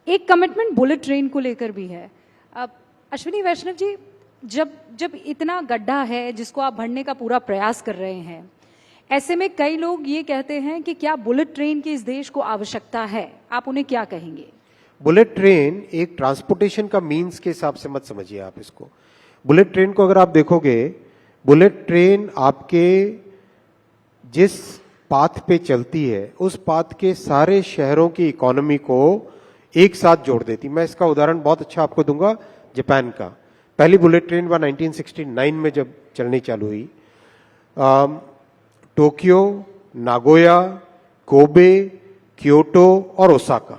एक commitment bullet train को लेकर भी है। अब अश्विनी वैष्णव जी, जब इतना गड्ढा है जिसको आप भरने का पूरा प्रयास कर रहे हैं, ऐसे में कई लोग ये कहते हैं कि क्या बुलेट ट्रेन की इस देश को आवश्यकता है, आप उन्हें क्या कहेंगे? बुलेट ट्रेन एक ट्रांसपोर्टेशन का मीन्स के हिसाब से मत समझिए आप इसको। बुलेट ट्रेन को अगर आप देखोगे, बुलेट ट्रेन आपके जिस पाथ पे चलती है उस पाथ के सारे शहरों की इकोनॉमी को एक साथ जोड़ देती। मैं इसका उदाहरण बहुत अच्छा आपको दूंगा, जापान का। पहली बुलेट ट्रेन 1969 में जब चलनी चालू हुई, टोक्यो, नागोया, कोबे, क्योटो और ओसाका,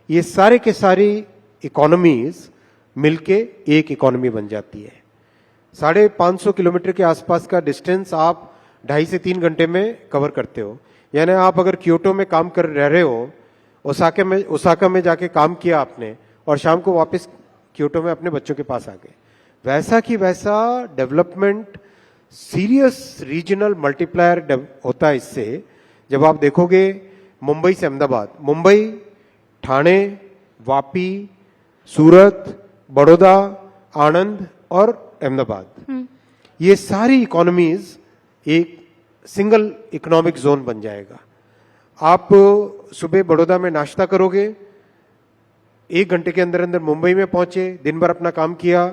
ये सारे के सारी इकोनॉमीज मिलके एक इकोनॉमी बन जाती है। 550 किलोमीटर के आसपास का डिस्टेंस आप 2.5 से 3 घंटे में कवर करते हो। यानी आप अगर क्योटो में काम कर रहे हो, ओसाका में जाके काम किया आपने और शाम को वापस क्योटो में अपने बच्चों के पास आ गए। वैसा की वैसा डेवलपमेंट, सीरियस रीजनल मल्टीप्लायर होता है इससे। जब आप देखोगे मुंबई से अहमदाबाद, मुंबई, ठाणे, वापी, सूरत, बड़ौदा, आणंद और अहमदाबाद, ये सारी इकोनॉमीज एक सिंगल इकोनॉमिक जोन बन जाएगा। आप सुबह बड़ौदा में नाश्ता करोगे, 1 घंटे के अंदर अंदर मुंबई में पहुंचे, दिन भर अपना काम किया,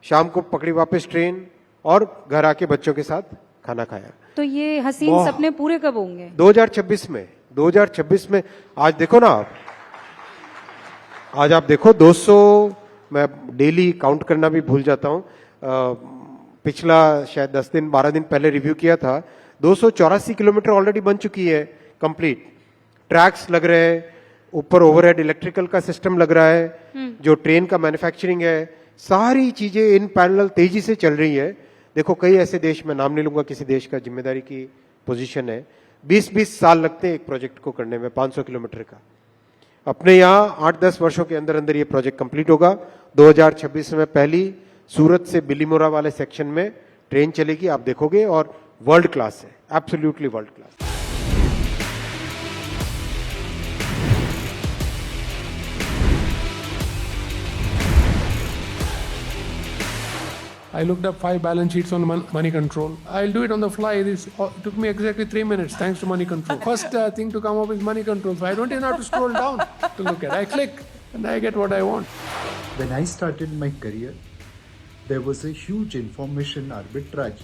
शाम को पकड़ी वापस ट्रेन और घर आके बच्चों के साथ खाना खाया। तो ये हसीन सपने पूरे कब होंगे? 2026 में। 2026 में। आज देखो ना आज आप देखो 200, मैं डेली काउंट करना भी भूल जाता हूं, पिछला शायद 10 दिन 12 दिन पहले रिव्यू किया था, 284 किलोमीटर ऑलरेडी बन चुकी है कंप्लीट। ट्रैक्स लग रहे हैं, ऊपर ओवरहेड इलेक्ट्रिकल का सिस्टम लग रहा है, जो ट्रेन का मैन्युफैक्चरिंग है, सारी चीजें इन पैरेलल तेजी से चल रही है। देखो कई ऐसे देश, मैं नाम नहीं लूंगा किसी देश का, जिम्मेदारी की पोजीशन है, 20-20 साल लगते हैं एक प्रोजेक्ट को करने में 500 किलोमीटर का। अपने यहाँ 8-10 वर्षों के अंदर अंदर ये प्रोजेक्ट कंप्लीट होगा। 2026 में पहली सूरत से बिलीमोरा वाले सेक्शन में ट्रेन चलेगी, आप देखोगे, और वर्ल्ड क्लास है, absolutely world class. I looked up 5 balance sheets on Money Control. I'll do it on the fly. This took me exactly 3 minutes thanks to Money Control. First thing to come up is Money Control. So I don't even have to scroll down to look at. I click and I get what I want. When I started my career, there was a huge information arbitrage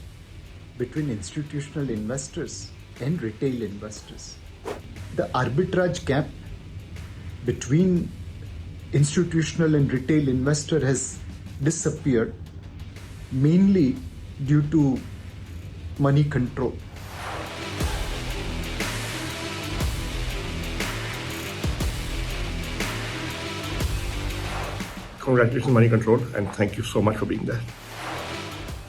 between institutional investors and retail investors. The arbitrage gap between institutional and retail investor has disappeared, mainly due to Money Control. Congratulations, Money Control, and thank you so much for being there.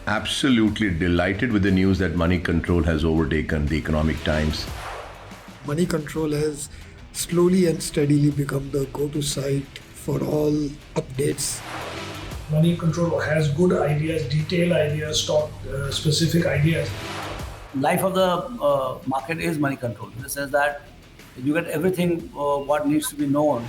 Absolutely delighted with the news that Money Control has overtaken the Economic Times. Money Control has slowly and steadily become the go-to site for all updates. Money Control has good ideas, detailed ideas, stock specific ideas. Life of the market is Money Control. In the sense that you get everything what needs to be known.